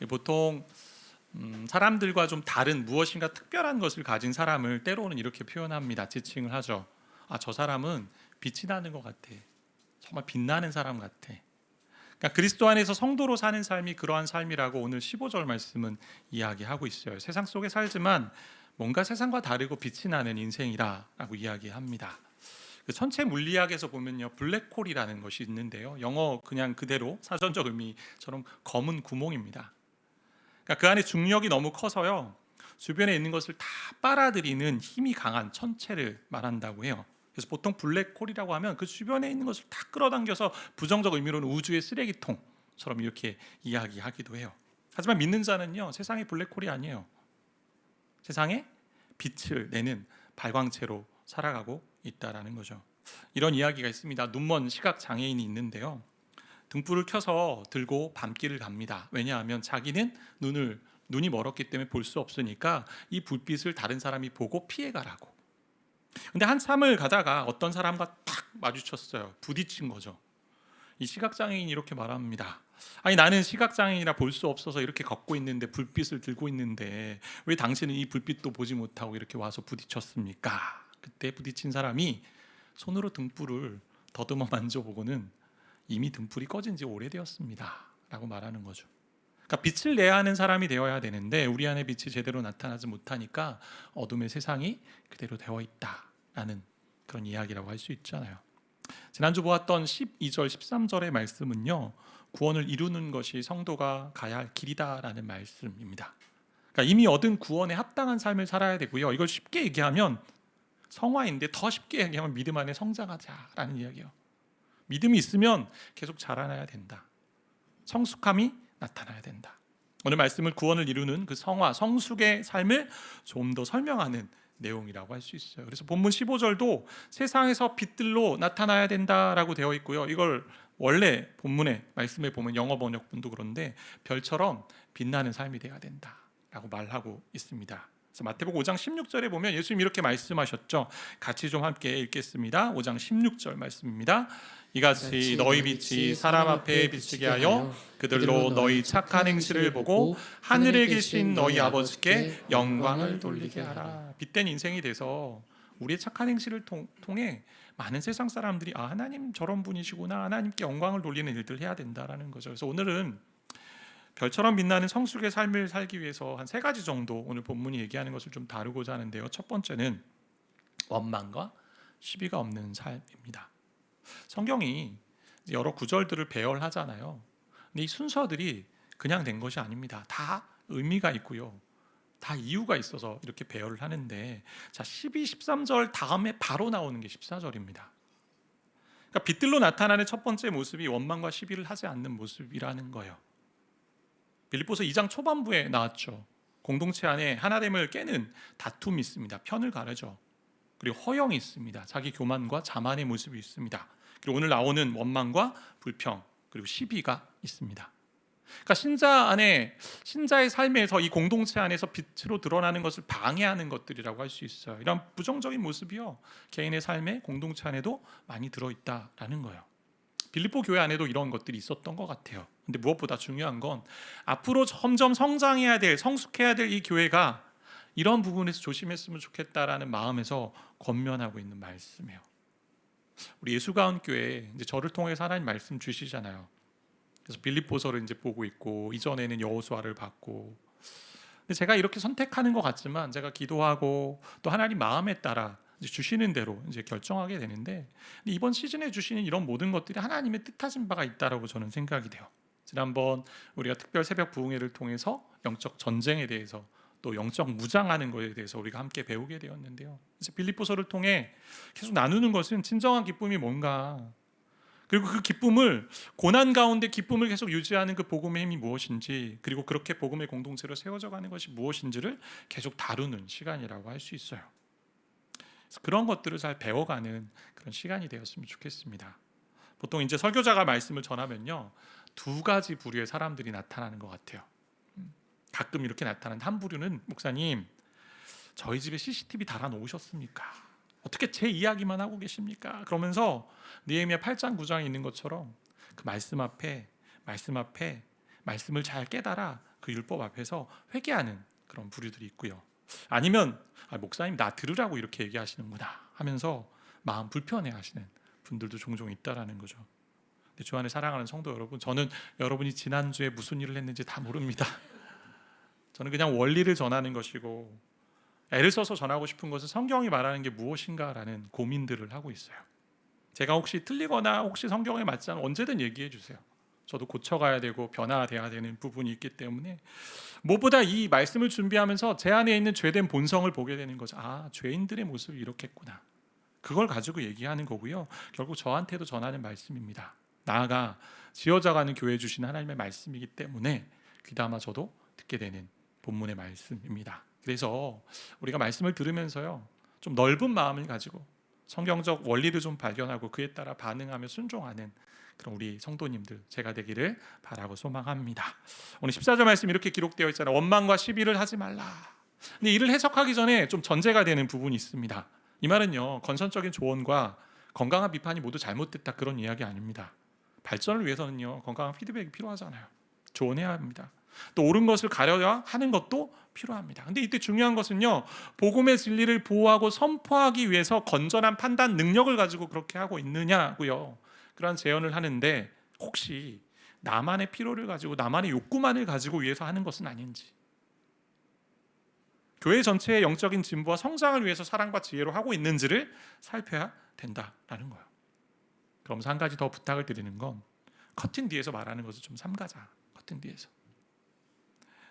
보통 사람들과 좀 다른 무엇인가 특별한 것을 가진 사람을 때로는 이렇게 표현합니다. 지칭을 하죠. 저 사람은 빛이 나는 것 같아. 정말 빛나는 사람 같아. 그러니까 그리스도 안에서 성도로 사는 삶이 그러한 삶이라고 오늘 15절 말씀은 이야기하고 있어요. 세상 속에 살지만 뭔가 세상과 다르고 빛이 나는 인생이라고 이야기합니다. 그 천체 물리학에서 보면요, 블랙홀이라는 것이 있는데요. 영어 그냥 그대로 사전적 의미처럼 검은 구멍입니다. 그러니까 그 안에 중력이 너무 커서요, 주변에 있는 것을 다 빨아들이는 힘이 강한 천체를 말한다고 해요. 그래서 보통 블랙홀이라고 하면 그 주변에 있는 것을 다 끌어당겨서 부정적 의미로는 우주의 쓰레기통처럼 이렇게 이야기하기도 해요. 하지만 믿는 자는요, 세상의 블랙홀이 아니에요. 세상에 빛을 내는 발광체로 살아가고 있다라는 거죠. 이런 이야기가 있습니다. 눈먼 시각 장애인이 있는데요, 등불을 켜서 들고 밤길을 갑니다. 왜냐하면 자기는 눈이 멀었기 때문에 볼 수 없으니까 이 불빛을 다른 사람이 보고 피해가라고. 근데 한참을 가다가 어떤 사람과 탁 마주쳤어요. 부딪힌 거죠. 이 시각장애인이 이렇게 말합니다. 아니, 나는 시각장애인이라 볼 수 없어서 이렇게 걷고 있는데, 불빛을 들고 있는데 왜 당신은 이 불빛도 보지 못하고 이렇게 와서 부딪혔습니까? 그때 부딪힌 사람이 손으로 등불을 더듬어 만져보고는 이미 등불이 꺼진 지 오래되었습니다 라고 말하는 거죠. 그러니까 빛을 내야 하는 사람이 되어야 되는데 우리 안에 빛이 제대로 나타나지 못하니까 어둠의 세상이 그대로 되어 있다라는 그런 이야기라고 할 수 있잖아요. 지난주 보았던 12절 13절의 말씀은요, 구원을 이루는 것이 성도가 가야 할 길이다라는 말씀입니다. 그러니까 이미 얻은 구원에 합당한 삶을 살아야 되고요, 이걸 쉽게 얘기하면 성화인데 더 쉽게 얘기하면 믿음 안에 성장하자라는 이야기예요. 믿음이 있으면 계속 자라나야 된다. 성숙함이 나타나야 된다. 오늘 말씀을 구원을 이루는 그 성화, 성숙의 삶을 좀 더 설명하는 내용이라고 할 수 있어요. 그래서 본문 15절도 세상에서 빛들로 나타나야 된다라고 되어 있고요, 이걸 원래 본문의 말씀에 보면 영어 번역본도 그런데 별처럼 빛나는 삶이 되어야 된다라고 말하고 있습니다. 그래서 마태복음 5장 16절에 보면 예수님이 이렇게 말씀하셨죠. 같이 좀 함께 읽겠습니다. 5장 16절 말씀입니다. 이같이 너희 빛이 사람 앞에 비치게 하여 그들로 너희 착한 행실을 보고 하늘에 계신 너희 아버지께 영광을 돌리게 하라. 빛된 인생이 돼서 우리의 착한 행실을 통해 많은 세상 사람들이 하나님 저런 분이시구나, 하나님께 영광을 돌리는 일들을 해야 된다라는 거죠. 그래서 오늘은 별처럼 빛나는 성숙의 삶을 살기 위해서 한 3가지 정도 오늘 본문이 얘기하는 것을 좀 다루고자 하는데요. 첫 번째는 원망과 시비가 없는 삶입니다. 성경이 여러 구절들을 배열하잖아요. 근데 이 순서들이 그냥 된 것이 아닙니다. 다 의미가 있고요, 다 이유가 있어서 이렇게 배열을 하는데, 자, 12, 13절 다음에 바로 나오는 게 14절입니다. 그러니까 빛들로 나타나는 첫 번째 모습이 원망과 시비를 하지 않는 모습이라는 거예요. 빌립보서 2장 초반부에 나왔죠. 공동체 안에 하나됨을 깨는 다툼이 있습니다. 편을 가르죠. 그리고 허영이 있습니다. 자기 교만과 자만의 모습이 있습니다. 그리고 오늘 나오는 원망과 불평, 그리고 시비가 있습니다. 그러니까 신자 안에, 신자의 삶에서 이 공동체 안에서 빛으로 드러나는 것을 방해하는 것들이라고 할 수 있어요. 이런 부정적인 모습이요, 개인의 삶에, 공동체 안에도 많이 들어있다라는 거예요. 빌립보 교회 안에도 이런 것들이 있었던 것 같아요. 근데 무엇보다 중요한 건 앞으로 점점 성장해야 될, 성숙해야 될 이 교회가 이런 부분에서 조심했으면 좋겠다라는 마음에서 권면하고 있는 말씀이에요. 우리 예수가운 교회 이제 저를 통해서 하나님 말씀 주시잖아요. 그래서 빌립보서를 이제 보고 있고, 이전에는 여호수아를 봤고, 근데 제가 이렇게 선택하는 것 같지만 제가 기도하고 또 하나님 마음에 따라 주시는 대로 이제 결정하게 되는데, 이번 시즌에 주시는 이런 모든 것들이 하나님의 뜻하신 바가 있다라고 저는 생각이 돼요. 지난번 우리가 특별 새벽 부흥회를 통해서 영적 전쟁에 대해서, 또 영적 무장하는 것에 대해서 우리가 함께 배우게 되었는데요. 이제 빌립보서를 통해 계속 나누는 것은 진정한 기쁨이 뭔가, 그리고 그 기쁨을, 고난 가운데 기쁨을 계속 유지하는 그 복음의 힘이 무엇인지, 그리고 그렇게 복음의 공동체로 세워져 가는 것이 무엇인지를 계속 다루는 시간이라고 할 수 있어요. 그런 것들을 잘 배워가는 그런 시간이 되었으면 좋겠습니다. 보통 이제 설교자가 말씀을 전하면요, 2가지 부류의 사람들이 나타나는 것 같아요. 가끔 이렇게 나타나는 한 부류는, 목사님 저희 집에 CCTV 달아놓으셨습니까? 어떻게 제 이야기만 하고 계십니까? 그러면서 느헤미야 8장 9장에 있는 것처럼 그 말씀 앞에 말씀을 잘 깨달아 그 율법 앞에서 회개하는 그런 부류들이 있고요. 아니면 목사님 나 들으라고 이렇게 얘기하시는구나 하면서 마음 불편해하시는 분들도 종종 있다라는 거죠. 근데 주 안에 사랑하는 성도 여러분, 저는 여러분이 지난주에 무슨 일을 했는지 다 모릅니다. 저는 그냥 원리를 전하는 것이고 애를 써서 전하고 싶은 것은 성경이 말하는 게 무엇인가라는 고민들을 하고 있어요. 제가 혹시 틀리거나 혹시 성경에 맞지 않으면 언제든 얘기해 주세요. 저도 고쳐가야 되고 변화돼야 되는 부분이 있기 때문에 무엇보다 이 말씀을 준비하면서 제 안에 있는 죄된 본성을 보게 되는 거죠. 죄인들의 모습이 이렇겠구나. 그걸 가지고 얘기하는 거고요. 결국 저한테도 전하는 말씀입니다. 나아가 지어져가는 교회 주신 하나님의 말씀이기 때문에 귀담아 저도 듣게 되는 본문의 말씀입니다. 그래서 우리가 말씀을 들으면서요, 좀 넓은 마음을 가지고 성경적 원리를 좀 발견하고 그에 따라 반응하며 순종하는 그런 우리 성도님들 제가 되기를 바라고 소망합니다. 오늘 14절 말씀 이렇게 기록되어 있잖아요. 원망과 시비를 하지 말라. 근데 이를 해석하기 전에 좀 전제가 되는 부분이 있습니다. 이 말은요, 건설적인 조언과 건강한 비판이 모두 잘못됐다 그런 이야기 아닙니다. 발전을 위해서는요, 건강한 피드백이 필요하잖아요. 조언해야 합니다. 또 옳은 것을 가려야 하는 것도 필요합니다. 근데 이때 중요한 것은요, 복음의 진리를 보호하고 선포하기 위해서 건전한 판단 능력을 가지고 그렇게 하고 있느냐고요. 그러한 제언을 하는데 혹시 나만의 필요를 가지고 나만의 욕구만을 가지고 위해서 하는 것은 아닌지, 교회 전체의 영적인 진보와 성장을 위해서 사랑과 지혜로 하고 있는지를 살펴야 된다라는 거예요. 그러면서 한 가지 더 부탁을 드리는 건 커튼 뒤에서 말하는 것을 좀 삼가자. 커튼 뒤에서.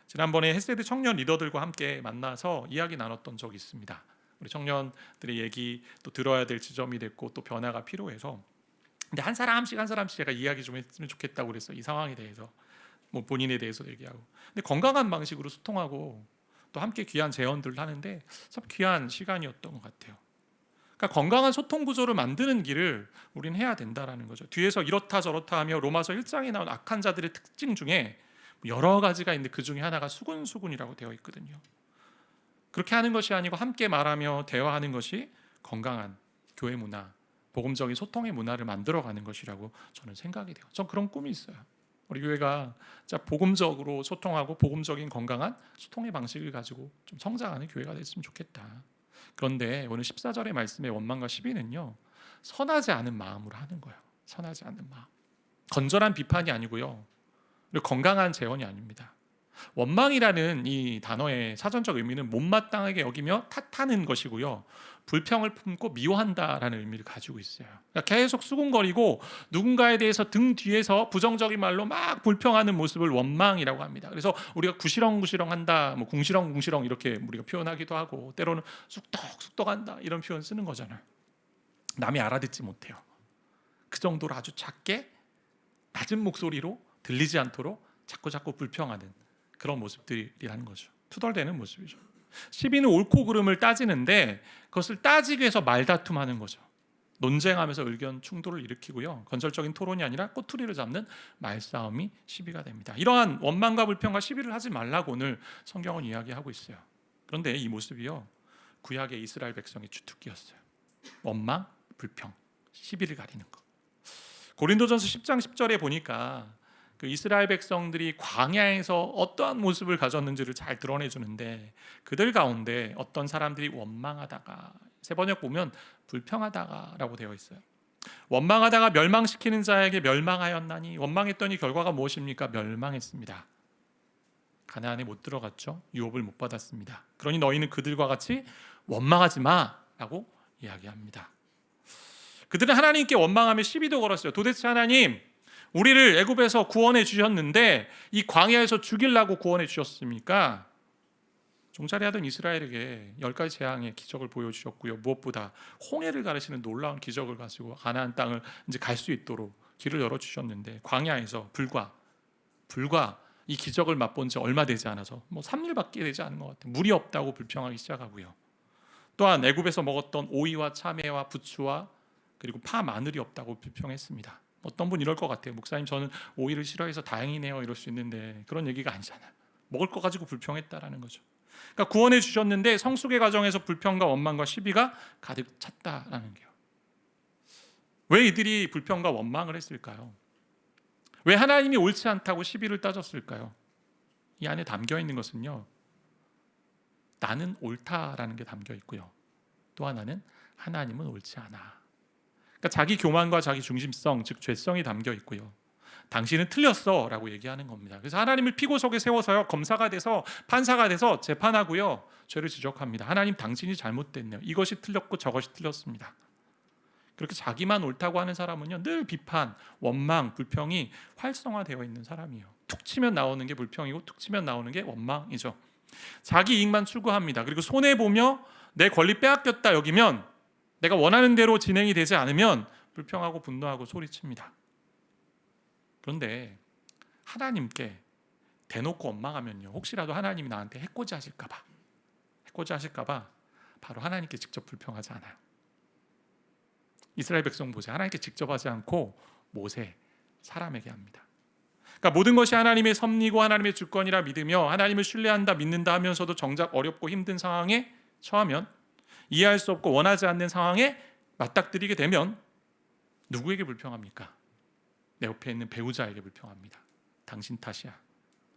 지난번에 헬세드 청년 리더들과 함께 만나서 이야기 나눴던 적이 있습니다. 우리 청년들의 얘기 또 들어야 될 지점이 됐고 또 변화가 필요해서, 근데 한 사람씩 제가 이야기 좀 했으면 좋겠다고 그랬어요. 이 상황에 대해서, 뭐 본인에 대해서 얘기하고. 근데 건강한 방식으로 소통하고 또 함께 귀한 제언들을 하는데 참 귀한 시간이었던 것 같아요. 그러니까 건강한 소통 구조를 만드는 길을 우리는 해야 된다라는 거죠. 뒤에서 이렇다 저렇다 하며 로마서 1장에 나온 악한 자들의 특징 중에 여러 가지가 있는데 그 중에 하나가 수군수군이라고 되어 있거든요. 그렇게 하는 것이 아니고 함께 말하며 대화하는 것이 건강한 교회 문화, 복음적인 소통의 문화를 만들어가는 것이라고 저는 생각이 돼요. 전 그런 꿈이 있어요. 우리 교회가 진짜 복음적으로 소통하고 복음적인 건강한 소통의 방식을 가지고 좀 성장하는 교회가 됐으면 좋겠다. 그런데 오늘 14절의 말씀의 원망과 시비는요, 선하지 않은 마음으로 하는 거예요. 선하지 않은 마음. 건전한 비판이 아니고요, 그리고 건강한 제언이 아닙니다. 원망이라는 이 단어의 사전적 의미는 못마땅하게 여기며 탓하는 것이고요, 불평을 품고 미워한다라는 의미를 가지고 있어요. 그러니까 계속 수군거리고 누군가에 대해서 등 뒤에서 부정적인 말로 막 불평하는 모습을 원망이라고 합니다. 그래서 우리가 구시렁구시렁한다, 뭐 궁시렁궁시렁 이렇게 우리가 표현하기도 하고, 때로는 쑥떡쑥떡한다 이런 표현 쓰는 거잖아요. 남이 알아듣지 못해요. 그 정도로 아주 작게 낮은 목소리로 들리지 않도록 자꾸 불평하는 그런 모습들이라는 거죠. 투덜대는 모습이죠. 시비는 옳고 그름을 따지는데 그것을 따지기 위해서 말다툼하는 거죠. 논쟁하면서 의견 충돌을 일으키고요, 건설적인 토론이 아니라 꼬투리를 잡는 말싸움이 시비가 됩니다. 이러한 원망과 불평과 시비를 하지 말라고 오늘 성경은 이야기하고 있어요. 그런데 이 모습이요, 구약의 이스라엘 백성의 주특기였어요. 원망, 불평, 시비를 가리는 것. 고린도전서 10장 10절에 보니까 그 이스라엘 백성들이 광야에서 어떠한 모습을 가졌는지를 잘 드러내주는데, 그들 가운데 어떤 사람들이 원망하다가, 세 번역 보면 불평하다가라고 되어 있어요. 원망하다가 멸망시키는 자에게 멸망하였나니, 원망했더니 결과가 무엇입니까? 멸망했습니다. 가나안에 못 들어갔죠. 유업을 못 받았습니다. 그러니 너희는 그들과 같이 원망하지 마라고 이야기합니다. 그들은 하나님께 원망하며 시비도 걸었어요. 도대체 하나님, 우리를 애굽에서 구원해 주셨는데 이 광야에서 죽이려고 구원해 주셨습니까? 종살이하던 이스라엘에게 10가지 재앙의 기적을 보여주셨고요, 무엇보다 홍해를 가르치는 놀라운 기적을 가지고 가나안 땅을 이제 갈 수 있도록 길을 열어주셨는데, 광야에서 불과 이 기적을 맛본 지 얼마 되지 않아서 3일밖에 되지 않은 것 같아요. 물이 없다고 불평하기 시작하고요, 또한 애굽에서 먹었던 오이와 참외와 부추와 그리고 파, 마늘이 없다고 불평했습니다. 어떤 분 이럴 것 같아요. 목사님, 저는 오이를 싫어해서 다행이네요 이럴 수 있는데, 그런 얘기가 아니잖아요. 먹을 거 가지고 불평했다라는 거죠. 그러니까 구원해 주셨는데 성숙의 과정에서 불평과 원망과 시비가 가득 찼다라는 게요. 왜 이들이 불평과 원망을 했을까요? 왜 하나님이 옳지 않다고 시비를 따졌을까요? 이 안에 담겨 있는 것은요, 나는 옳다라는 게 담겨 있고요, 또 하나는 하나님은 옳지 않아. 그러니까 자기 교만과 자기 중심성, 즉 죄성이 담겨 있고요, 당신은 틀렸어 라고 얘기하는 겁니다. 그래서 하나님을 피고석에 세워서요, 검사가 돼서 판사가 돼서 재판하고요, 죄를 지적합니다. 하나님, 당신이 잘못됐네요. 이것이 틀렸고 저것이 틀렸습니다. 그렇게 자기만 옳다고 하는 사람은요, 늘 비판, 원망, 불평이 활성화되어 있는 사람이에요. 툭 치면 나오는 게 불평이고 툭 치면 나오는 게 원망이죠. 자기 이익만 추구합니다. 그리고 손해보며 내 권리 빼앗겼다 여기면, 내가 원하는 대로 진행이 되지 않으면 불평하고 분노하고 소리칩니다. 그런데 하나님께 대놓고 원망하면요, 혹시라도 하나님이 나한테 해코지 하실까 봐 바로 하나님께 직접 불평하지 않아요. 이스라엘 백성 보세요. 하나님께 직접 하지 않고 모세, 사람에게 합니다. 그러니까 모든 것이 하나님의 섭리고 하나님의 주권이라 믿으며 하나님을 신뢰한다, 믿는다 하면서도 정작 어렵고 힘든 상황에 처하면, 이해할 수 없고 원하지 않는 상황에 맞닥뜨리게 되면 누구에게 불평합니까? 내 옆에 있는 배우자에게 불평합니다. 당신 탓이야.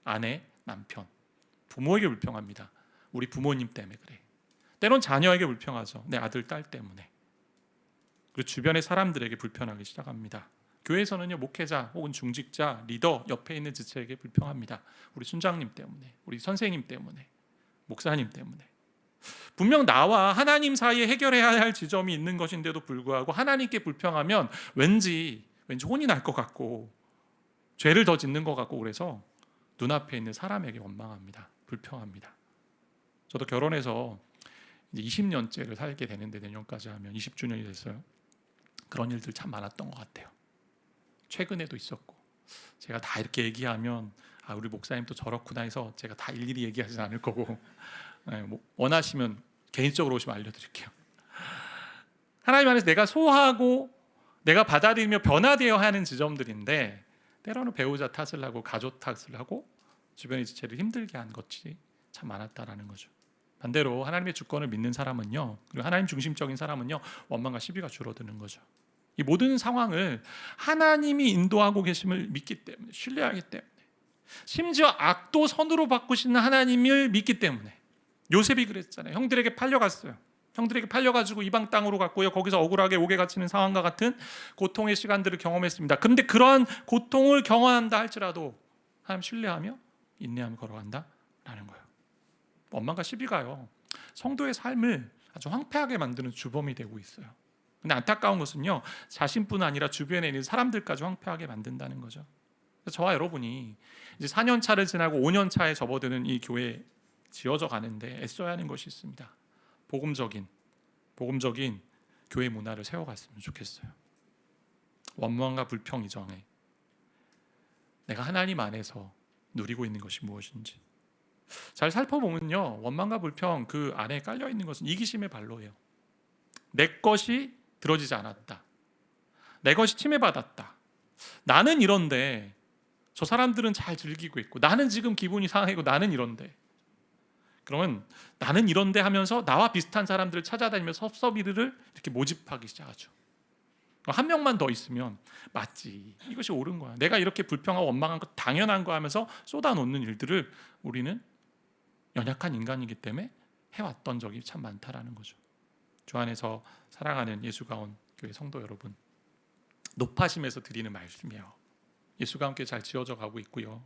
아내, 남편, 부모에게 불평합니다. 우리 부모님 때문에 그래. 때론 자녀에게 불평하죠. 내 아들, 딸 때문에. 그리고 주변의 사람들에게 불평하기 시작합니다. 교회에서는요, 목회자 혹은 중직자, 리더, 옆에 있는 지체에게 불평합니다. 우리 순장님 때문에, 우리 선생님 때문에, 목사님 때문에. 분명 나와 하나님 사이에 해결해야 할 지점이 있는 것인데도 불구하고 하나님께 불평하면 왠지 혼이 날 것 같고 죄를 더 짓는 것 같고, 그래서 눈앞에 있는 사람에게 원망합니다. 불평합니다. 저도 결혼해서 이제 20년째를 살게 되는데, 내년까지 하면 20주년이 됐어요. 그런 일들 참 많았던 것 같아요. 최근에도 있었고, 제가 다 이렇게 얘기하면 우리 목사님 또 저렇구나 해서 제가 다 일일이 얘기하진 않을 거고, 원하시면 개인적으로 오시면 알려드릴게요. 하나님 안에서 내가 소화하고 내가 받아들이며 변화되어야 하는 지점들인데, 때로는 배우자 탓을 하고 가족 탓을 하고 주변의 지체를 힘들게 한 것이 참 많았다라는 거죠. 반대로 하나님의 주권을 믿는 사람은요, 그리고 하나님 중심적인 사람은요, 원망과 시비가 줄어드는 거죠. 이 모든 상황을 하나님이 인도하고 계심을 믿기 때문에, 신뢰하기 때문에, 심지어 악도 선으로 바꾸시는 하나님을 믿기 때문에. 요셉이 그랬잖아요. 형들에게 팔려갔어요. 형들에게 팔려가지고 이방 땅으로 갔고요, 거기서 억울하게 옥에 갇히는 상황과 같은 고통의 시간들을 경험했습니다. 그런데 그러한 고통을 경험한다 할지라도 하나님 신뢰하며 인내하며 걸어간다라는 거예요. 원망과 시비가요, 성도의 삶을 아주 황폐하게 만드는 주범이 되고 있어요. 근데 안타까운 것은요, 자신뿐 아니라 주변에 있는 사람들까지 황폐하게 만든다는 거죠. 저와 여러분이 이제 4년 차를 지나고 5년 차에 접어드는 이 교회 지어져 가는데 애써야 하는 것이 있습니다. 복음적인 교회 문화를 세워갔으면 좋겠어요. 원망과 불평 이전에 내가 하나님 안에서 누리고 있는 것이 무엇인지 잘 살펴보면요, 원망과 불평 그 안에 깔려 있는 것은 이기심의 발로예요. 내 것이 들어지지 않았다, 내 것이 침해받았다, 나는 이런데 저 사람들은 잘 즐기고 있고 나는 지금 기분이 상하고 나는 이런데. 그러면 나는 이런데 하면서 나와 비슷한 사람들을 찾아다니면서 섭섭이들을 이렇게 모집하기 시작하죠. 한 명만 더 있으면 맞지, 이것이 옳은 거야, 내가 이렇게 불평하고 원망한 거 당연한 거 하면서 쏟아놓는 일들을 우리는 연약한 인간이기 때문에 해왔던 적이 참 많다라는 거죠. 주 안에서 사랑하는 예수가 온 교회 성도 여러분, 높아심에서 드리는 말씀이에요. 예수가 함께 잘 지어져 가고 있고요,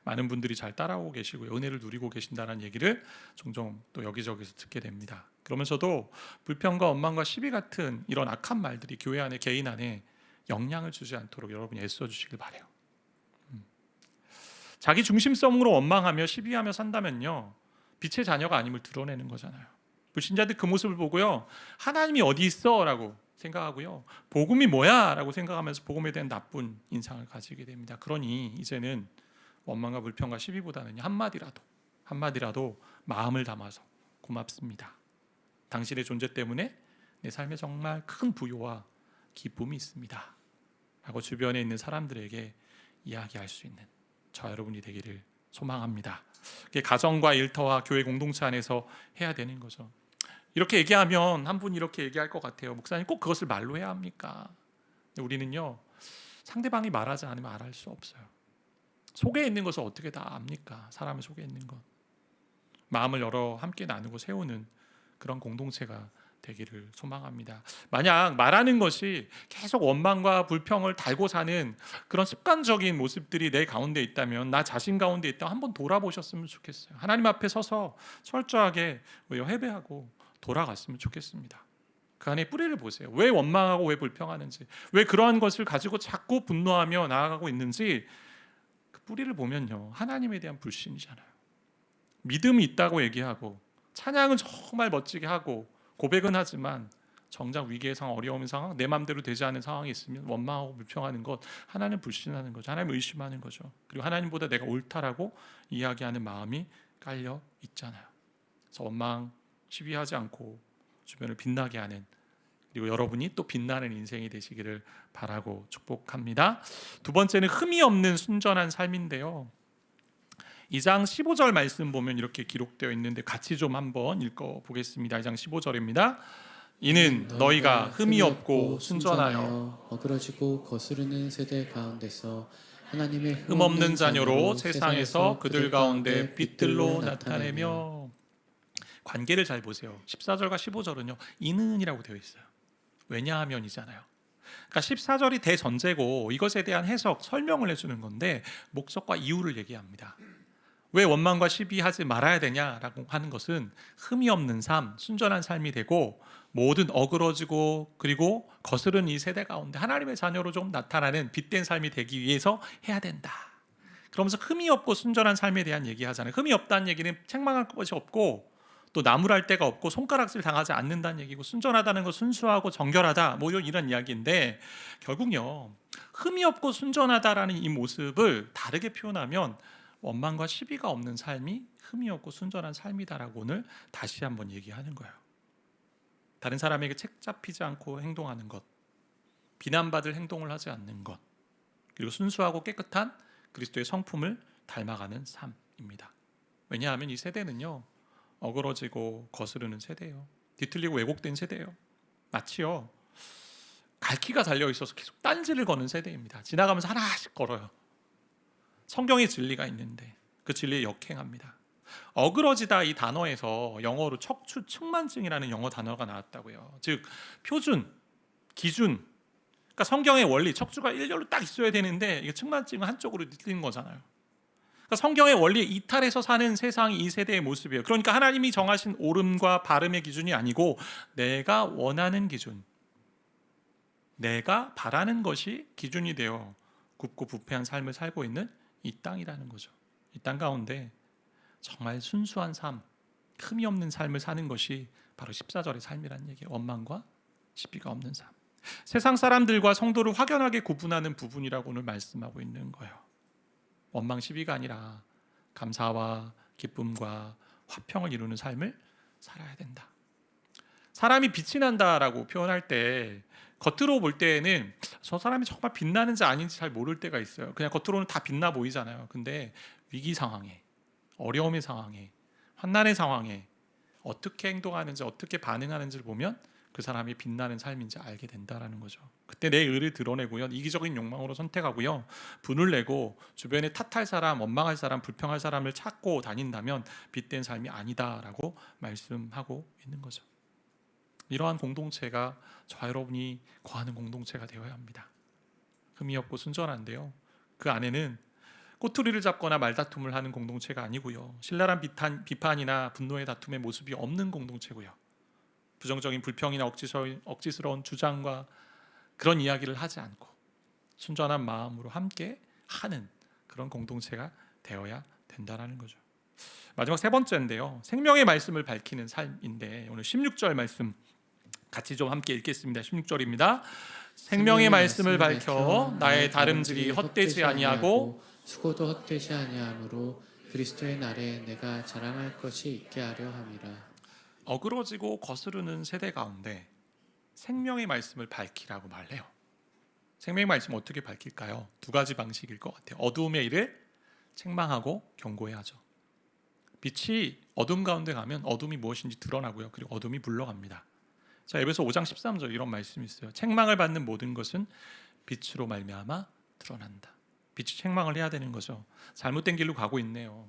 많은 분들이 잘 따라오고 계시고요, 은혜를 누리고 계신다는 얘기를 종종 또 여기저기서 듣게 됩니다. 그러면서도 불평과 원망과 시비 같은 이런 악한 말들이 교회 안에, 개인 안에 영향을 주지 않도록 여러분이 애써 주시길 바라요. 자기 중심성으로 원망하며 시비하며 산다면요, 빛의 자녀가 아님을 드러내는 거잖아요. 불신자들 그 모습을 보고요, 하나님이 어디 있어? 라고 생각하고요, 복음이 뭐야? 라고 생각하면서 복음에 대한 나쁜 인상을 가지게 됩니다. 그러니 이제는 원망과 불평과 시비보다는 한마디라도 마음을 담아서 고맙습니다, 당신의 존재 때문에 내 삶에 정말 큰 부요와 기쁨이 있습니다 라고 주변에 있는 사람들에게 이야기할 수 있는 저와 여러분이 되기를 소망합니다. 그게 가정과 일터와 교회 공동체 안에서 해야 되는 거죠. 이렇게 얘기하면 한 분이 이렇게 얘기할 것 같아요. 목사님, 꼭 그것을 말로 해야 합니까? 우리는요, 상대방이 말하지 않으면 알할 수 없어요. 속에 있는 것을 어떻게 다 압니까? 사람의 속에 있는 것. 마음을 열어 함께 나누고 세우는 그런 공동체가 되기를 소망합니다. 만약 말하는 것이 계속 원망과 불평을 달고 사는 그런 습관적인 모습들이 내 가운데 있다면, 나 자신 가운데 있다면 한번 돌아보셨으면 좋겠어요. 하나님 앞에 서서 철저하게 회개하고 돌아갔으면 좋겠습니다. 그 안에 뿌리를 보세요. 왜 원망하고 왜 불평하는지, 왜 그러한 것을 가지고 자꾸 분노하며 나아가고 있는지 그 뿌리를 보면요, 하나님에 대한 불신이잖아요. 믿음이 있다고 얘기하고 찬양은 정말 멋지게 하고 고백은 하지만 정작 위기의 상황, 어려운 상황, 내 마음대로 되지 않은 상황이 있으면 원망하고 불평하는 것, 하나님 불신하는 거죠. 하나님 의심하는 거죠. 그리고 하나님보다 내가 옳다라고 이야기하는 마음이 깔려 있잖아요. 그래서 원망, 시비하지 않고 주변을 빛나게 하는, 그리고 여러분이 또 빛나는 인생이 되시기를 바라고 축복합니다. 두 번째는 흠이 없는 순전한 삶인데요. 2장 15절 말씀 보면 이렇게 기록되어 있는데 같이 좀 한번 읽어보겠습니다. 2장 15절입니다. 이는 너희가 흠이 없고 순전하여 어그러지고 거스르는 세대 가운데서 하나님의 흠 없는 자녀로 세상에서 그들 가운데 빛들로 나타내며. 관계를 잘 보세요. 14절과 15절은요 이는이라고 되어 있어요. 왜냐하면이잖아요. 그러니까 14절이 대전제고 이것에 대한 해석, 설명을 해주는 건데 목적과 이유를 얘기합니다. 왜 원망과 시비하지 말아야 되냐라고 하는 것은 흠이 없는 삶, 순전한 삶이 되고 모든 어그러지고 그리고 거스른 이 세대 가운데 하나님의 자녀로 좀 나타나는 빛된 삶이 되기 위해서 해야 된다. 그러면서 흠이 없고 순전한 삶에 대한 얘기하잖아요. 흠이 없다는 얘기는 책망할 것이 없고 또 나무랄 데가 없고 손가락질 당하지 않는다는 얘기고, 순전하다는 건 순수하고 정결하다 뭐 이런 이야기인데, 결국요 흠이 없고 순전하다라는 이 모습을 다르게 표현하면 원망과 시비가 없는 삶이 흠이 없고 순전한 삶이다라고 오늘 다시 한번 얘기하는 거예요. 다른 사람에게 책 잡히지 않고 행동하는 것, 비난받을 행동을 하지 않는 것, 그리고 순수하고 깨끗한 그리스도의 성품을 닮아가는 삶입니다. 왜냐하면 이 세대는요 어그러지고 거스르는 세대예요. 뒤틀리고 왜곡된 세대예요. 마치요 갈퀴가 달려있어서 계속 딴지를 거는 세대입니다. 지나가면서 하나씩 걸어요. 성경의 진리가 있는데 그 진리에 역행합니다. 어그러지다 이 단어에서 영어로 척추 측만증이라는 영어 단어가 나왔다고요. 즉 표준, 기준. 그러니까 성경의 원리, 척추가 일렬로 딱 있어야 되는데 이게 측만증은 한쪽으로 뒤틀리는 거잖아요. 그러니까 성경의 원리에 이탈해서 사는 세상이 이 세대의 모습이에요. 그러니까 하나님이 정하신 옳음과 바름의 기준이 아니고 내가 원하는 기준, 내가 바라는 것이 기준이 되어 굽고 부패한 삶을 살고 있는 이 땅이라는 거죠. 이 땅 가운데 정말 순수한 삶, 흠이 없는 삶을 사는 것이 바로 14절의 삶이라는 얘기예요. 원망과 시비가 없는 삶. 세상 사람들과 성도를 확연하게 구분하는 부분이라고 오늘 말씀하고 있는 거예요. 원망 시비가 아니라 감사와 기쁨과 화평을 이루는 삶을 살아야 된다. 사람이 빛이 난다라고 표현할 때 겉으로 볼 때에는 저 사람이 정말 빛나는지 아닌지 잘 모를 때가 있어요. 그냥 겉으로는 다 빛나 보이잖아요. 근데 위기 상황에, 어려움의 상황에, 환난의 상황에 어떻게 행동하는지, 어떻게 반응하는지를 보면 그 사람이 빛나는 삶인지 알게 된다라는 거죠. 그때 내 의를 드러내고요, 이기적인 욕망으로 선택하고요, 분을 내고 주변에 탓할 사람, 원망할 사람, 불평할 사람을 찾고 다닌다면 빛된 삶이 아니다라고 말씀하고 있는 거죠. 이러한 공동체가 저와 여러분이 거하는 공동체가 되어야 합니다. 흠이 없고 순전한데요, 그 안에는 꼬투리를 잡거나 말다툼을 하는 공동체가 아니고요, 신랄한 비판이나 분노의 다툼의 모습이 없는 공동체고요, 부정적인 불평이나 억지스러운 주장과 그런 이야기를 하지 않고 순전한 마음으로 함께 하는 그런 공동체가 되어야 된다라는 거죠. 마지막 세 번째인데요, 생명의 말씀을 밝히는 삶인데 오늘 16절 말씀 같이 좀 함께 읽겠습니다. 16절입니다. 생명의 말씀을 밝혀 나의 다름질이 헛되지 아니하고 수고도 헛되지 아니하므로 그리스도의 날에 내가 자랑할 것이 있게 하려 함이라. 어그러지고 거스르는 세대 가운데 생명의 말씀을 밝히라고 말해요. 생명의 말씀 어떻게 밝힐까요? 두 가지 방식일 것 같아요. 어두움의 일을 책망하고 경고해야죠. 빛이 어둠 가운데 가면 어둠이 무엇인지 드러나고요, 그리고 어둠이 물러갑니다. 자, 에베소 5장 13절 이런 말씀이 있어요. 책망을 받는 모든 것은 빛으로 말미암아 드러난다. 빛이 책망을 해야 되는 거죠. 잘못된 길로 가고 있네요.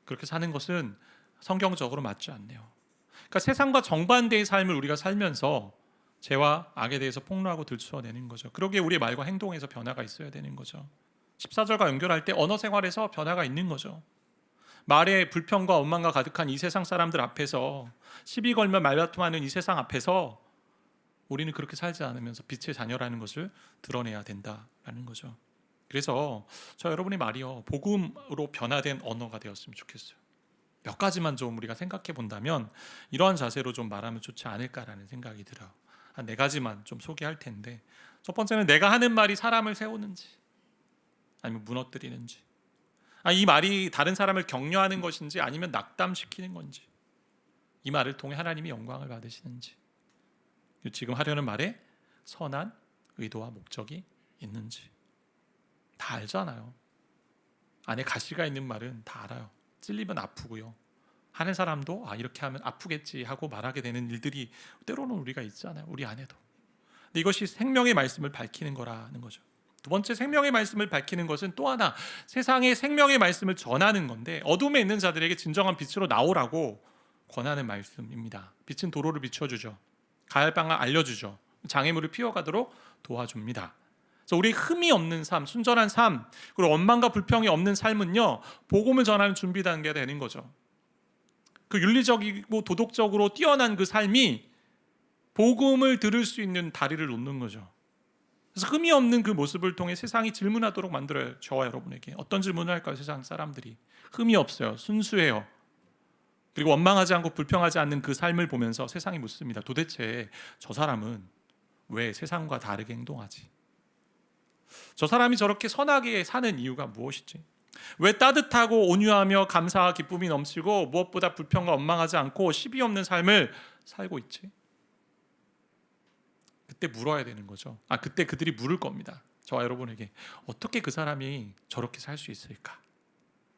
그렇게 사는 것은 성경적으로 맞지 않네요. 그러니까 세상과 정반대의 삶을 우리가 살면서 죄와 악에 대해서 폭로하고 들추어내는 거죠. 그러기에 우리의 말과 행동에서 변화가 있어야 되는 거죠. 14절과 연결할 때 언어 생활에서 변화가 있는 거죠. 말에 불평과 원망과 가득한 이 세상 사람들 앞에서 시비 걸며 말다툼하는 이 세상 앞에서 우리는 그렇게 살지 않으면서 빛의 자녀라는 것을 드러내야 된다라는 거죠. 그래서 저 여러분의 말이요, 복음으로 변화된 언어가 되었으면 좋겠어요. 몇 가지만 좀 우리가 생각해 본다면 이러한 자세로 좀 말하면 좋지 않을까라는 생각이 들어요. 한 4가지만 좀 소개할 텐데, 첫 번째는 내가 하는 말이 사람을 세우는지 아니면 무너뜨리는지, 이 말이 다른 사람을 격려하는 것인지 아니면 낙담시키는 건지, 이 말을 통해 하나님이 영광을 받으시는지, 지금 하려는 말에 선한 의도와 목적이 있는지. 다 알잖아요. 안에 가시가 있는 말은 다 알아요. 찔리면 아프고요. 하는 사람도 이렇게 하면 아프겠지 하고 말하게 되는 일들이 때로는 우리가 있잖아요. 우리 안에도. 근데 이것이 생명의 말씀을 밝히는 거라는 거죠. 두 번째, 생명의 말씀을 밝히는 것은 또 하나 세상의 생명의 말씀을 전하는 건데, 어둠에 있는 자들에게 진정한 빛으로 나오라고 권하는 말씀입니다. 빛은 도로를 비춰주죠. 가야 방을 알려주죠. 장애물을 피워가도록 도와줍니다. 그래서 우리 흠이 없는 삶, 순전한 삶, 그리고 원망과 불평이 없는 삶은요, 복음을 전하는 준비 단계가 되는 거죠. 그 윤리적이고 도덕적으로 뛰어난 그 삶이 복음을 들을 수 있는 다리를 놓는 거죠. 그래서 흠이 없는 그 모습을 통해 세상이 질문하도록 만들어요. 저와 여러분에게 어떤 질문을 할까요? 세상 사람들이 흠이 없어요. 순수해요. 그리고 원망하지 않고 불평하지 않는 그 삶을 보면서 세상이 묻습니다. 도대체 저 사람은 왜 세상과 다르게 행동하지? 저 사람이 저렇게 선하게 사는 이유가 무엇이지? 왜 따뜻하고 온유하며 감사와 기쁨이 넘치고 무엇보다 불평과 원망하지 않고 시비 없는 삶을 살고 있지? 그때 물어야 되는 거죠. 그때 그들이 물을 겁니다. 저와 여러분에게 어떻게 그 사람이 저렇게 살 수 있을까?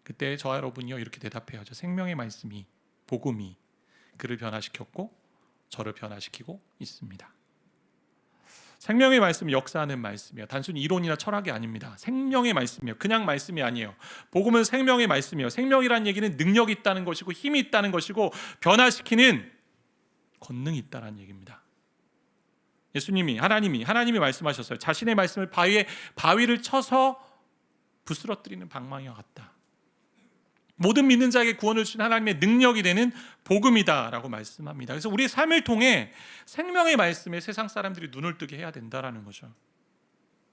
그때 저와 여러분이요, 이렇게 대답해야죠. 생명의 말씀이, 복음이 그를 변화시켰고 저를 변화시키고 있습니다. 생명의 말씀이 역사하는 말씀이에요. 단순히 이론이나 철학이 아닙니다. 생명의 말씀이에요. 그냥 말씀이 아니에요. 복음은 생명의 말씀이에요. 생명이라는 얘기는 능력이 있다는 것이고 힘이 있다는 것이고 변화시키는 권능이 있다는 얘기입니다. 예수님이, 하나님이 말씀하셨어요. 자신의 말씀을 바위를 쳐서 부스러뜨리는 방망이와 같다. 모든 믿는 자에게 구원을 주신 하나님의 능력이 되는 복음이다라고 말씀합니다. 그래서 우리의 삶을 통해 생명의 말씀에 세상 사람들이 눈을 뜨게 해야 된다라는 거죠.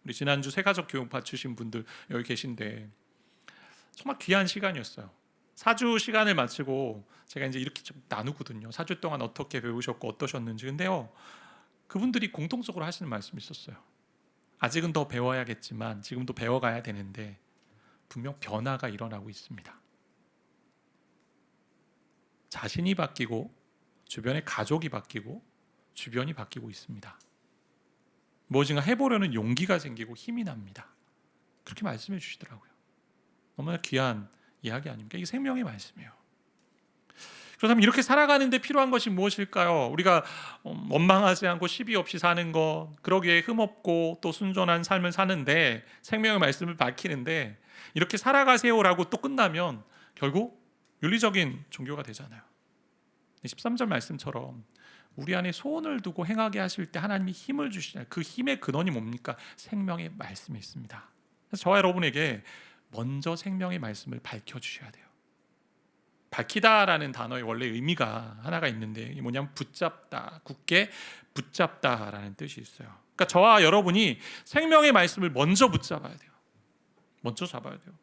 우리 지난주 새가족 교육 받으신 분들 여기 계신데 정말 귀한 시간이었어요. 4주 시간을 마치고 제가 이제 이렇게 좀 나누거든요. 4주 동안 어떻게 배우셨고 어떠셨는지. 근데요, 그분들이 공통적으로 하시는 말씀이 있었어요. 아직은 더 배워야겠지만 지금도 배워가야 되는데 분명 변화가 일어나고 있습니다. 자신이 바뀌고 주변의 가족이 바뀌고 주변이 바뀌고 있습니다. 무엇인가 해보려는 용기가 생기고 힘이 납니다. 그렇게 말씀해 주시더라고요. 너무나 귀한 이야기 아닙니까? 이게 생명의 말씀이에요. 그렇다면 이렇게 살아가는데 필요한 것이 무엇일까요? 우리가 원망하지 않고 시비 없이 사는 것, 그러기에 흠없고 또 순전한 삶을 사는데 생명의 말씀을 밝히는데 이렇게 살아가세요라고 또 끝나면 결국 윤리적인 종교가 되잖아요. 13절 말씀처럼 우리 안에 소원을 두고 행하게 하실 때 하나님이 힘을 주시잖아요. 그 힘의 근원이 뭡니까? 생명의 말씀이 있습니다. 그래서 저와 여러분에게 먼저 생명의 말씀을 밝혀주셔야 돼요. 밝히다라는 단어의 원래 의미가 하나가 있는데 이게 뭐냐면 붙잡다, 굳게 붙잡다라는 뜻이 있어요. 그러니까 저와 여러분이 생명의 말씀을 먼저 붙잡아야 돼요. 먼저 잡아야 돼요.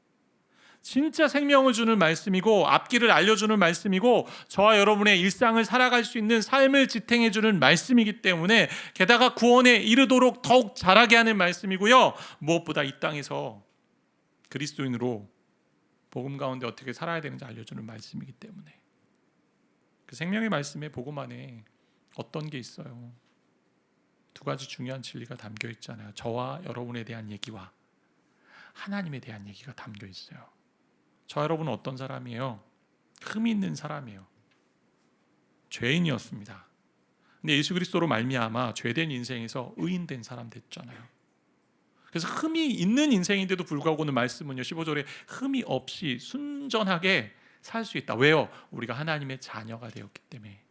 진짜 생명을 주는 말씀이고 앞길을 알려주는 말씀이고 저와 여러분의 일상을 살아갈 수 있는 삶을 지탱해 주는 말씀이기 때문에 게다가 구원에 이르도록 더욱 자라게 하는 말씀이고요. 무엇보다 이 땅에서 그리스도인으로 복음 가운데 어떻게 살아야 되는지 알려주는 말씀이기 때문에 그 생명의 말씀에 복음 안에 어떤 게 있어요? 2가지 중요한 진리가 담겨 있잖아요. 저와 여러분에 대한 얘기와 하나님에 대한 얘기가 담겨 있어요. 저 여러분은 어떤 사람이에요? 흠이 있는 사람이에요. 죄인이었습니다. 근데 예수 그리스도로 말미암아 죄된 인생에서 의인된 사람 됐잖아요. 그래서 흠이 있는 인생인데도 불구하고 오늘 말씀은요 15절에 흠이 없이 순전하게 살 수 있다. 왜요? 우리가 하나님의 자녀가 되었기 때문에.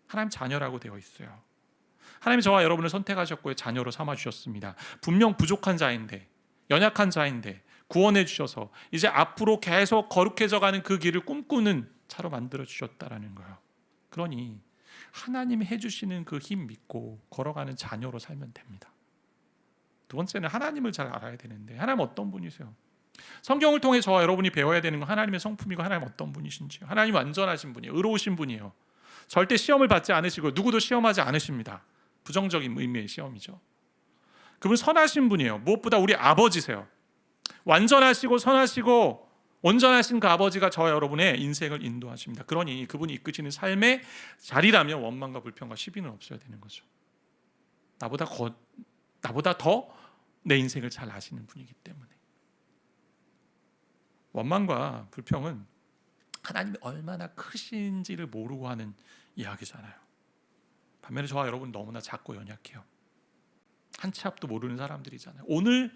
하나님 자녀라고 되어 있어요. 하나님이 저와 여러분을 선택하셨고 자녀로 삼아주셨습니다. 분명 부족한 자인데, 연약한 자인데 구원해 주셔서 이제 앞으로 계속 거룩해져 가는 그 길을 꿈꾸는 차로 만들어 주셨다라는 거예요. 그러니 하나님이 해주시는 그 힘 믿고 걸어가는 자녀로 살면 됩니다. 두 번째는 하나님을 잘 알아야 되는데, 하나님 어떤 분이세요? 성경을 통해 저와 여러분이 배워야 되는 건 하나님의 성품이고 하나님 어떤 분이신지요. 하나님 완전하신 분이에요. 의로우신 분이에요. 절대 시험을 받지 않으시고 누구도 시험하지 않으십니다. 부정적인 의미의 시험이죠. 그분 선하신 분이에요. 무엇보다 우리 아버지세요. 완전하시고 선하시고 온전하신 그 아버지가 저와 여러분의 인생을 인도하십니다. 그러니 그분이 이끄시는 삶의 자리라면 원망과 불평과 시비는 없어야 되는 거죠. 나보다 더 내 인생을 잘 아시는 분이기 때문에. 원망과 불평은 하나님이 얼마나 크신지를 모르고 하는 이야기잖아요. 반면에 저와 여러분 너무나 작고 연약해요. 한 치 앞도 모르는 사람들이잖아요. 오늘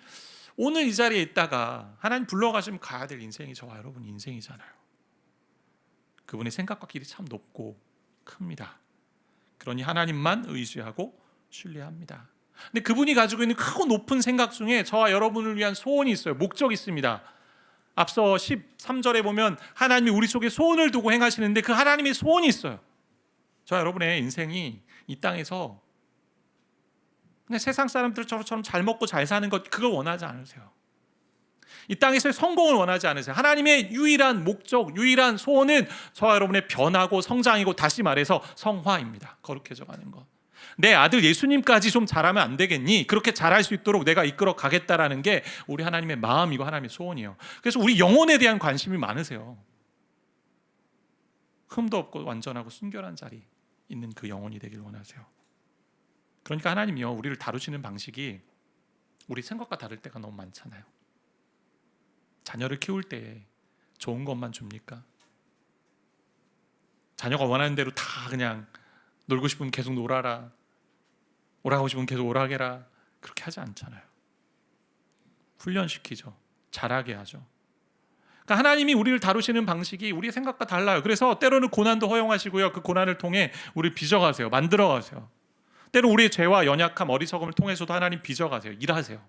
이 자리에 있다가 하나님 불러가시면 가야 될 인생이 저와 여러분 인생이잖아요. 그분의 생각과 길이 참 높고 큽니다. 그러니 하나님만 의지하고 신뢰합니다. 근데 그분이 가지고 있는 크고 높은 생각 중에 저와 여러분을 위한 소원이 있어요. 목적이 있습니다. 앞서 13절에 보면 하나님이 우리 속에 소원을 두고 행하시는데 그 하나님의 소원이 있어요. 저와 여러분의 인생이 이 땅에서 그냥 세상 사람들처럼 잘 먹고 잘 사는 것, 그걸 원하지 않으세요. 이 땅에서의 성공을 원하지 않으세요. 하나님의 유일한 목적, 유일한 소원은 저와 여러분의 변하고 성장이고, 다시 말해서 성화입니다. 거룩해져 가는 것. 내 아들 예수님까지 좀 잘하면 안 되겠니? 그렇게 잘할 수 있도록 내가 이끌어 가겠다라는 게 우리 하나님의 마음이고 하나님의 소원이에요. 그래서 우리 영혼에 대한 관심이 많으세요. 흠도 없고 완전하고 순결한 자리 있는 그 영혼이 되길 원하세요. 그러니까 하나님이요, 우리를 다루시는 방식이 우리 생각과 다를 때가 너무 많잖아요. 자녀를 키울 때 좋은 것만 줍니까? 자녀가 원하는 대로 다 그냥 놀고 싶으면 계속 놀아라, 오라고 싶으면 계속 오라게라, 그렇게 하지 않잖아요. 훈련시키죠. 잘하게 하죠. 그러니까 하나님이 우리를 다루시는 방식이 우리의 생각과 달라요. 그래서 때로는 고난도 허용하시고요, 그 고난을 통해 우리를 빚어가세요. 만들어가세요. 때로 우리의 죄와 연약함, 어리석음을 통해서도 하나님 빚어가세요. 일하세요.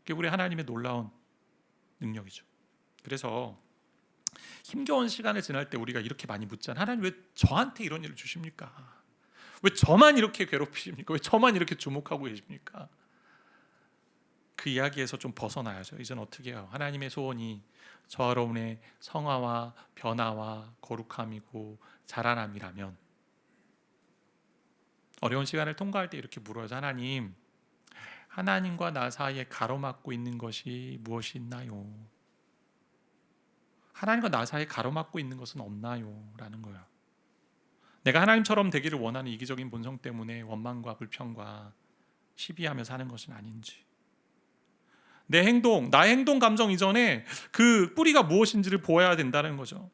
그게 우리 하나님의 놀라운 능력이죠. 그래서 힘겨운 시간을 지날 때 우리가 이렇게 많이 묻잖아요. 하나님 왜 저한테 이런 일을 주십니까? 왜 저만 이렇게 괴롭히십니까? 왜 저만 이렇게 주목하고 계십니까? 그 이야기에서 좀 벗어나야죠. 이제는 어떻게 해요? 하나님의 소원이 저와 여러분의 성화와 변화와 거룩함이고 자라남이라면, 어려운 시간을 통과할 때 이렇게 물어야죠. 하나님과 나 사이에 가로막고 있는 것이 무엇이 있나요? 하나님과 나 사이에 가로막고 있는 것은 없나요? 라는 거예요. 내가 하나님처럼 되기를 원하는 이기적인 본성 때문에 원망과 불평과 시비하며 사는 것은 아닌지, 나의 행동 감정 이전에 그 뿌리가 무엇인지를 보아야 된다는 거죠.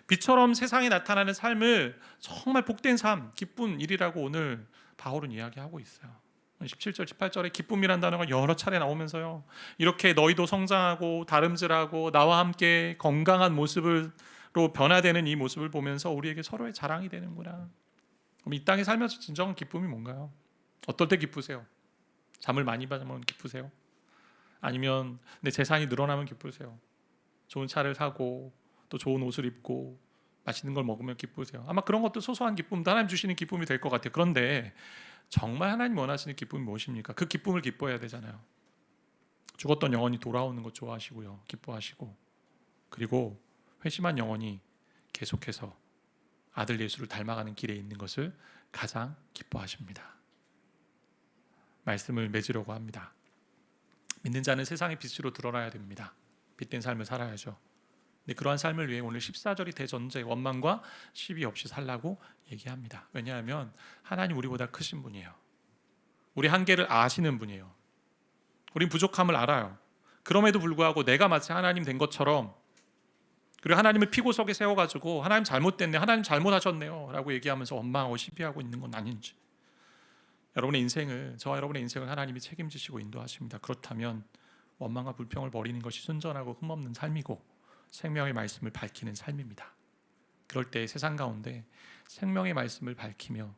빛처럼 세상에 나타나는 삶을 정말 복된 삶, 기쁜 일이라고 오늘 바울은 이야기하고 있어요. 17절, 18절에 기쁨이란 단어가 여러 차례 나오면서요, 이렇게 너희도 성장하고 다름질하고 나와 함께 건강한 모습으로 변화되는 이 모습을 보면서 우리에게 서로의 자랑이 되는구나. 그럼 이 땅에 살면서 진정한 기쁨이 뭔가요? 어떨 때 기쁘세요? 잠을 많이 자면 기쁘세요? 아니면 내 재산이 늘어나면 기쁘세요? 좋은 차를 사고 또 좋은 옷을 입고 맛있는 걸 먹으면 기쁘세요? 아마 그런 것도 소소한 기쁨도 하나님 주시는 기쁨이 될 것 같아요. 그런데 정말 하나님 원하시는 기쁨이 무엇입니까? 그 기쁨을 기뻐해야 되잖아요. 죽었던 영혼이 돌아오는 것 좋아하시고요, 기뻐하시고, 그리고 회심한 영혼이 계속해서 아들 예수를 닮아가는 길에 있는 것을 가장 기뻐하십니다. 말씀을 맺으려고 합니다. 믿는 자는 세상의 빛으로 드러나야 됩니다. 빛된 삶을 살아야죠. 근데 그러한 삶을 위해 오늘 14절이 대전제, 원망과 시비 없이 살라고 얘기합니다. 왜냐하면 하나님 우리보다 크신 분이에요. 우리 한계를 아시는 분이에요. 우린 부족함을 알아요. 그럼에도 불구하고 내가 마치 하나님 된 것처럼, 그리고 하나님을 피고석에 세워가지고 하나님 잘못됐네, 하나님 잘못하셨네요 라고 얘기하면서 원망하고 시비하고 있는 건 아닌지, 여러분의 인생을, 저와 여러분의 인생을 하나님이 책임지시고 인도하십니다. 그렇다면 원망과 불평을 버리는 것이 순전하고 흠없는 삶이고 생명의 말씀을 밝히는 삶입니다. 그럴 때 세상 가운데 생명의 말씀을 밝히며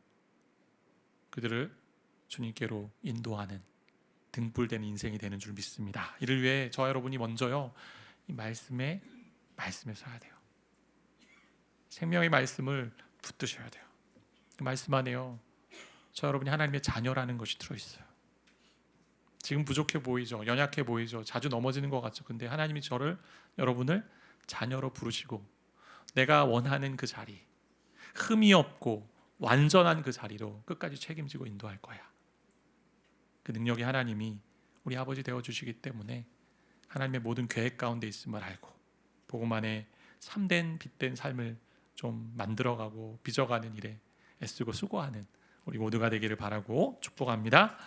그들을 주님께로 인도하는 등불되는 인생이 되는 줄 믿습니다. 이를 위해 저와 여러분이 먼저요, 이 말씀에 서야 돼요. 생명의 말씀을 붙드셔야 돼요. 그 말씀 안에요, 저 여러분이 하나님의 자녀라는 것이 들어있어요. 지금 부족해 보이죠, 연약해 보이죠, 자주 넘어지는 것 같죠. 근데 하나님이 여러분을 자녀로 부르시고 내가 원하는 그 자리, 흠이 없고 완전한 그 자리로 끝까지 책임지고 인도할 거야. 그 능력이 하나님이 우리 아버지 되어주시기 때문에 하나님의 모든 계획 가운데 있음을 알고 복음 안에 참된 빛된 삶을 좀 만들어가고 빚어가는 일에 애쓰고 수고하는 우리 모두가 되기를 바라고 축복합니다.